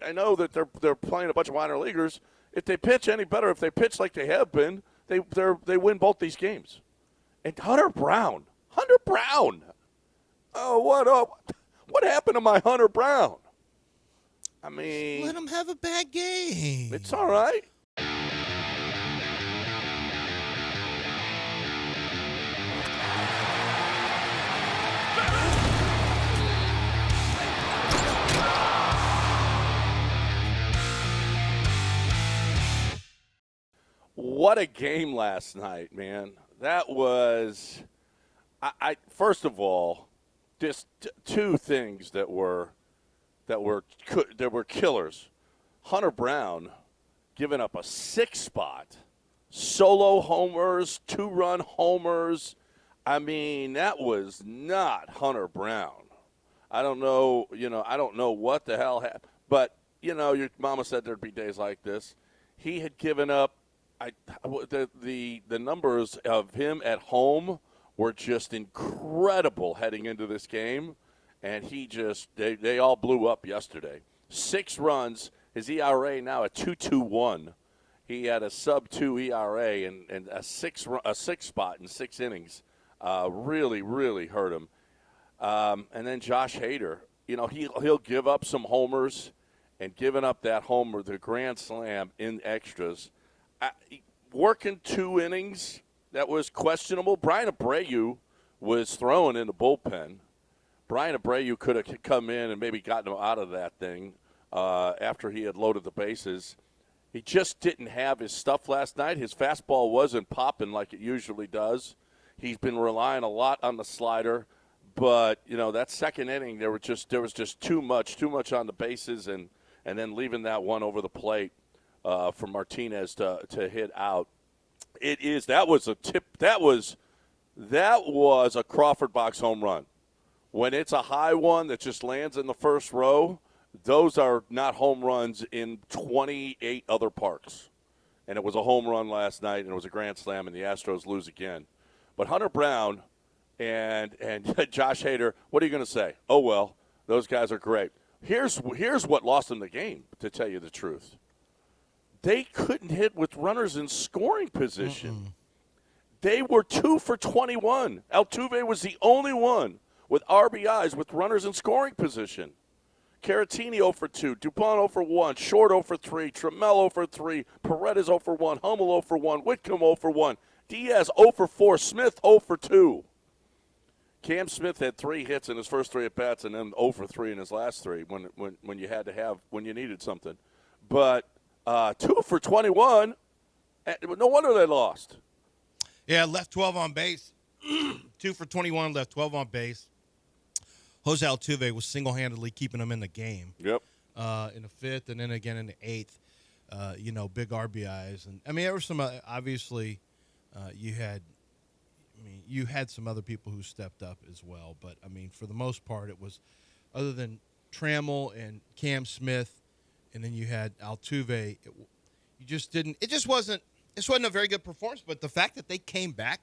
I know that they're playing a bunch of minor leaguers. If they pitch any better, if they pitch like they have been, they win both these games. And Hunter Brown. Oh, what happened to my Hunter Brown? I mean, let him have a bad game. It's all right. What a game last night, man. That was, I first of all, just two things that were killers. Hunter Brown giving up a 6-spot, solo homers, 2-run homers. I mean, that was not Hunter Brown. I don't know what the hell happened. But, your mama said there'd be days like this. He had given up the numbers of him at home were just incredible heading into this game, and they all blew up yesterday. 6 runs, his ERA now at 2.21. He had a sub-2 ERA and a six spot in 6 innings. Really, really hurt him. And then Josh Hader, he'll give up some homers, and giving up that homer, the grand slam in extras. Working 2 innings, that was questionable. Bryan Abreu was throwing in the bullpen. Bryan Abreu could have come in and maybe gotten him out of that thing after he had loaded the bases. He just didn't have his stuff last night. His fastball wasn't popping like it usually does. He's been relying a lot on the slider. But, that second inning, there was just too much on the bases and then leaving that one over the plate. For Martinez to hit out. That was a Crawford box home run. When it's a high one that just lands in the first row, those are not home runs in 28 other parks. And it was a home run last night, and it was a grand slam, and the Astros lose again. But Hunter Brown and Josh Hader, what are you going to say? Oh, well, those guys are great. Here's what lost them the game, to tell you the truth. They couldn't hit with runners in scoring position. Mm-mm. They were 2 for 21. Altuve was the only one with RBIs with runners in scoring position. Caratini 0 for 2, Dupont 0 for 1, Short 0 for 3, Trammell 0 for 3, Paredes 0 for 1, Hummel 0 for 1, Whitcomb 0 for 1, Diaz 0 for 4, Smith 0 for 2. Cam Smith had 3 hits in his first 3 at-bats and then 0 for 3 in his last 3 when you needed something. But 2 for 21. No wonder they lost. Yeah, left 12 on base. 2 for 21, left 12 on base. Jose Altuve was single-handedly keeping them in the game. Yep. In the 5th and then again in the 8th. Big RBIs. And I mean, there were some obviously you had some other people who stepped up as well. But I mean, for the most part, it was other than Trammell and Cam Smith. And then you had Altuve. It wasn't a very good performance. But the fact that they came back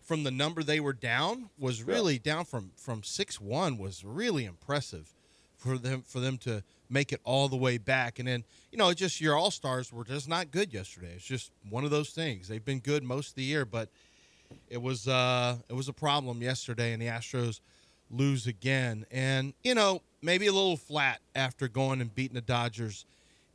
from the number they were down was really down from 6-1 was really impressive for them to make it all the way back. And then, just your all-stars were just not good yesterday. It's just one of those things. They've been good most of the year, but it was a problem yesterday, and the Astros lose again. And, maybe a little flat after going and beating the Dodgers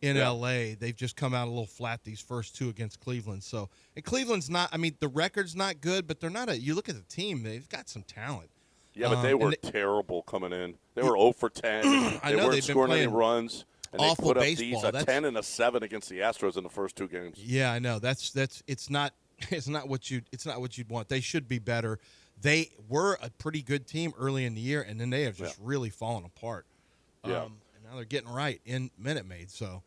in L.A. They've just come out a little flat these first 2 against Cleveland. So, and Cleveland's not – I mean, the record's not good, but they're not you look at the team, they've got some talent. Yeah, but they were terrible coming in. They were 0 for 10. They weren't scoring any runs. And they put up baseball. A 10 and a 7 against the Astros in the first 2 games. Yeah, I know. It's not what you'd want. They should be better. They were a pretty good team early in the year, and then they have just really fallen apart. Yeah. And now they're getting right in Minute Maid. So,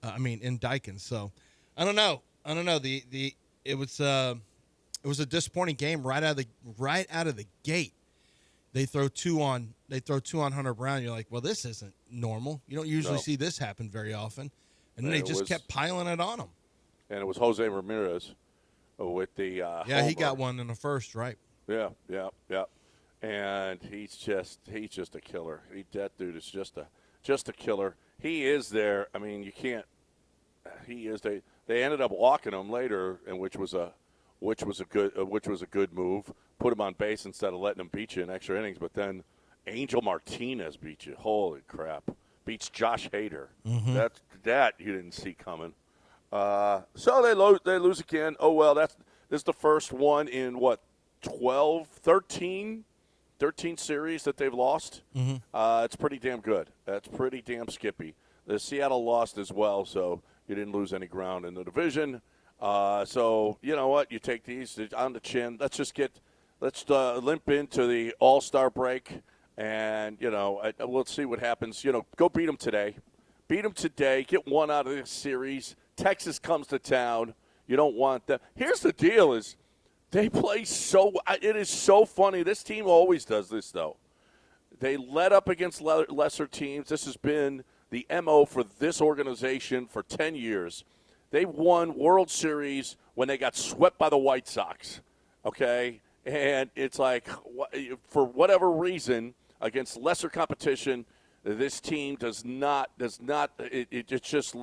in Dykens. So, I don't know. It was a disappointing game right out of the gate. They throw two on Hunter Brown. You're like, well, this isn't normal. You don't usually see this happen very often. And then they just kept piling it on him. And it was Jose Ramirez with the homer. He got one in the first, right? Yeah. And he's just a killer. That dude is just a killer. he is there. I mean, you can't. He is. They ended up walking him later, and which was a good move. Put him on base instead of letting him beat you in extra innings. But then Angel Martinez beat you. Holy crap! Beats Josh Hader. That you didn't see coming. So they lose again. Oh well, this is the first one in what 13 series that they've lost. It's pretty damn good. That's pretty damn skippy. The Seattle lost as well, so you didn't lose any ground in the division. So you know what? You take these on the chin. Let's limp into the All-Star break, and we'll see what happens. Go beat them today. Beat them today. Get one out of this series. Texas comes to town. You don't want that. Here's the deal: is they play so. It is so funny. This team always does this though. They let up against lesser teams. This has been the MO for this organization for 10 years. They won World Series when they got swept by the White Sox, okay? And it's like, for whatever reason, against lesser competition, this team does not. It just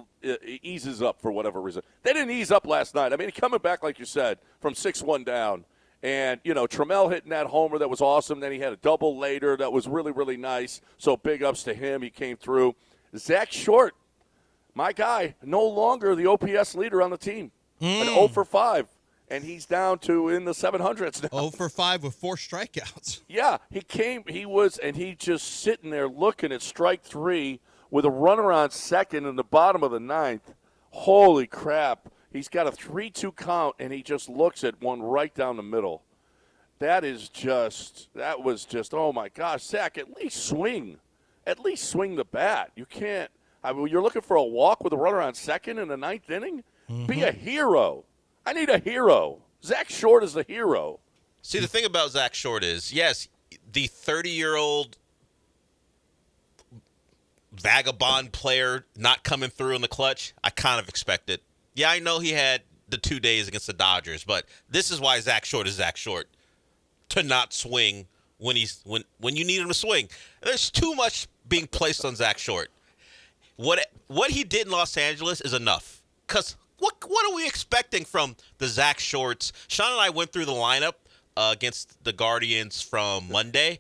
eases up for whatever reason. They didn't ease up last night. I mean, coming back, like you said, from 6-1 down. And, Trammell hitting that homer that was awesome. Then he had a double later that was really, really nice. So big ups to him. He came through. Zack Short, my guy, no longer the OPS leader on the team. An 0 for 5, and he's down to in the 700s now. 0 for 5 with 4 strikeouts. Yeah, he just sitting there looking at strike 3 with a runner on second in the bottom of the 9th. Holy crap. He's got a 3-2 count, and he just looks at one right down the middle. That was just, oh, my gosh, Zack, at least swing. At least swing the bat. You can't. I mean, you're looking for a walk with a runner on second in the 9th inning? Be a hero. I need a hero. Zack Short is the hero. See, the thing about Zack Short is, yes, the 30-year-old vagabond player not coming through in the clutch, I kind of expected. Yeah, I know he had the 2 days against the Dodgers, but this is why Zack Short is Zack Short. To not swing when you need him to swing. There's too much being placed on Zack Short. What he did in Los Angeles is enough. Because what are we expecting from the Zack Shorts? Sean and I went through the lineup against the Guardians from Monday.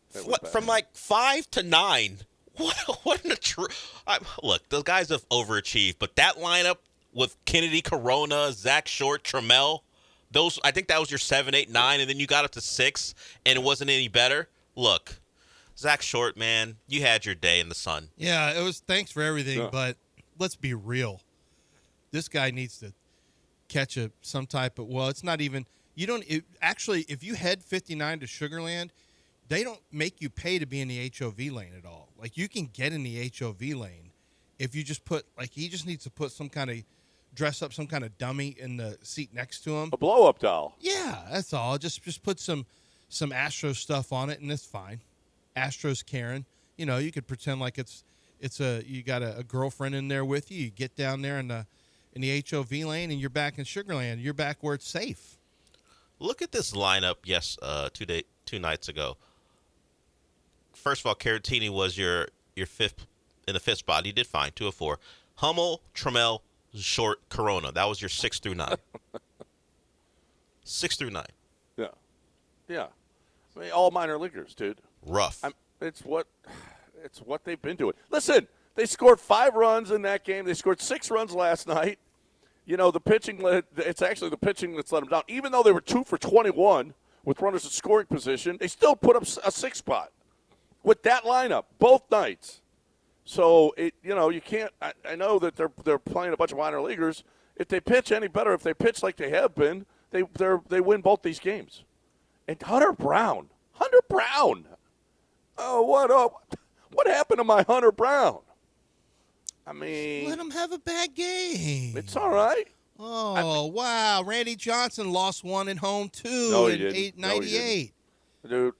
From like 5 to 9. What look, those guys have overachieved, but that lineup with Kennedy, Corona, Zack Short, Trammell, I think that was your 7, 8, 9, and then you got up to 6, and it wasn't any better. Look, Zack Short, man, you had your day in the sun. Yeah, it was thanks for everything, but let's be real. This guy needs to catch some type of, well, it's not even, actually, if you head 59 to Sugar Land, they don't make you pay to be in the HOV lane at all. Like, you can get in the HOV lane if you just he just needs to put dress up some kind of dummy in the seat next to him. A blow-up doll. Yeah, that's all. Just put some Astros stuff on it, and it's fine. Astros Karen. You could pretend like you got a girlfriend in there with you. You get down there in the HOV lane, and you're back in Sugar Land. You're back where it's safe. Look at this lineup. Yes, 2 nights ago. First of all, Caratini was your fifth in the 5th spot. He did fine, 2 of 4. Hummel, Trammell, Short, Corona. That was your 6 through 9. 6 through 9. Yeah. I mean, all minor leaguers, dude. Rough. It's what they've been doing. Listen, they scored 5 runs in that game. They scored 6 runs last night. The pitching, it's actually the pitching that's let them down. Even though they were 2 for 21 with runners in scoring position, they still put up a 6 spot with that lineup both nights. So, you can't – I know that they're playing a bunch of minor leaguers. If they pitch any better, if they pitch like they have been, they win both these games. And Hunter Brown. Oh, what happened to my Hunter Brown? I mean – let him have a bad game. It's all right. Oh, wow. Randy Johnson lost one at home, too, no, in he didn't. 98. Dude,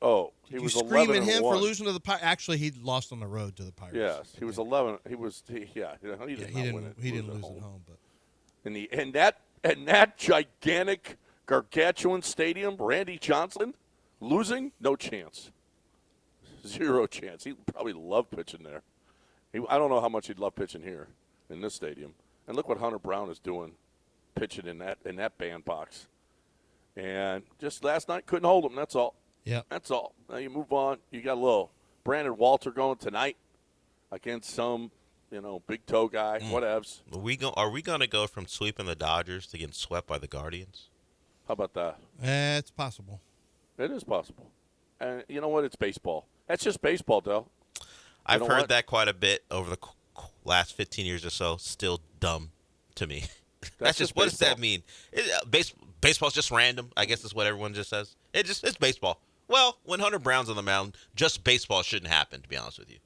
he was 11 scream at him and 1. for losing to the Pirates. Actually, he lost on the road to the Pirates. Yes, he was 11. He didn't lose at home, but in that gigantic gargantuan stadium, Randy Johnson losing, no chance, 0 chance. He probably loved pitching there, I don't know how much he'd love pitching here in this stadium. And look what Hunter Brown is doing, pitching in that bandbox. And just last night couldn't hold him. That's all. Yeah, that's all. Now you move on. You got a little Brandon Walter going tonight against some, big toe guy. Whatevs. Are we going to go from sweeping the Dodgers to getting swept by the Guardians? How about that? it's possible. It is possible. And you know what? It's baseball. That's just baseball, though. I've heard that quite a bit over the last 15 years or so. Still dumb to me. That's just what does that mean? Baseball's just random, I guess is what everyone just says. It's baseball. Well, when Hunter Brown's on the mound, just baseball shouldn't happen, to be honest with you.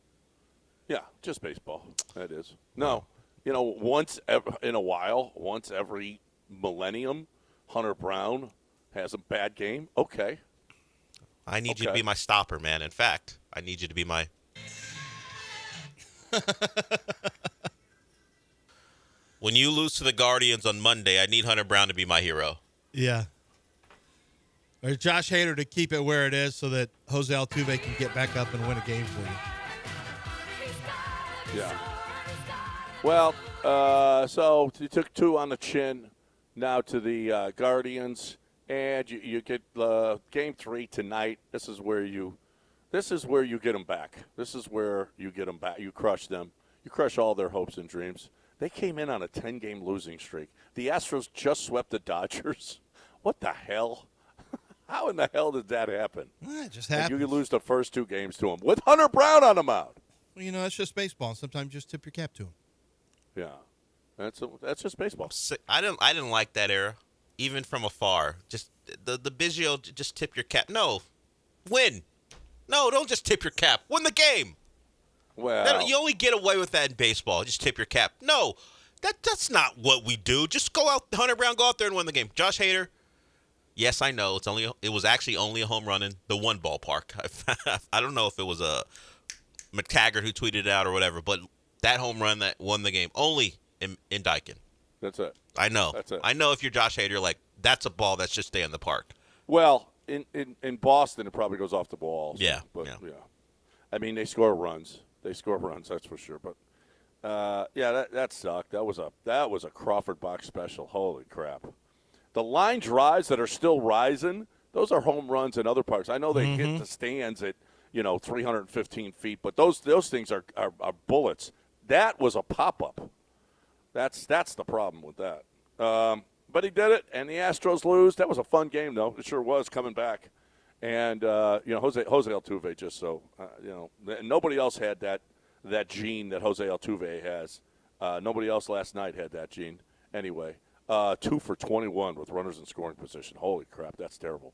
Yeah, just baseball. That is. No, once in a while, once every millennium, Hunter Brown has a bad game. Okay. I need you to be my stopper, man. In fact, I need you to be my... When you lose to the Guardians on Monday, I need Hunter Brown to be my hero. Yeah. Or Josh Hader to keep it where it is so that Jose Altuve can get back up and win a game for you. Yeah. Well, so you took 2 on the chin now to the Guardians, and you get Game 3 tonight. This is where you get them back. This is where you get them back. You crush them. You crush all their hopes and dreams. They came in on a 10-game losing streak. The Astros just swept the Dodgers. What the hell? How in the hell did that happen? It just happens. And you lose the first 2 games to them with Hunter Brown on the mound. Well, it's just baseball. Sometimes you just tip your cap to him. Yeah, that's just baseball. I didn't like that era, even from afar. Just the Biggio, just tip your cap. No, win. No, don't just tip your cap. Win the game. Well, you only get away with that in baseball. Just tip your cap. No, that's not what we do. Just go out, Hunter Brown, go out there and win the game. Josh Hader. Yes, I know it was actually only a home run in the one ballpark. I don't know if it was a McTaggart who tweeted it out or whatever, but that home run that won the game only in Daikin. That's it. I know. That's it. I know if you're Josh Hader, you're like, that's a ball that should stay in the park. Well, in Boston, it probably goes off the ball. Also. Yeah. But, yeah. I mean, they score runs. That's for sure. But, that sucked. That was a Crawford box special. Holy crap. The line drives that are still rising, those are home runs in other parts. I know they hit the stands at, 315 feet, but those things are bullets. That was a pop-up. That's the problem with that. But he did it, and the Astros lose. That was a fun game, though. It sure was, coming back. And, Jose Altuve just nobody else had that gene that Jose Altuve has. Nobody else last night had that gene. Anyway, 2 for 21 with runners in scoring position. Holy crap, that's terrible.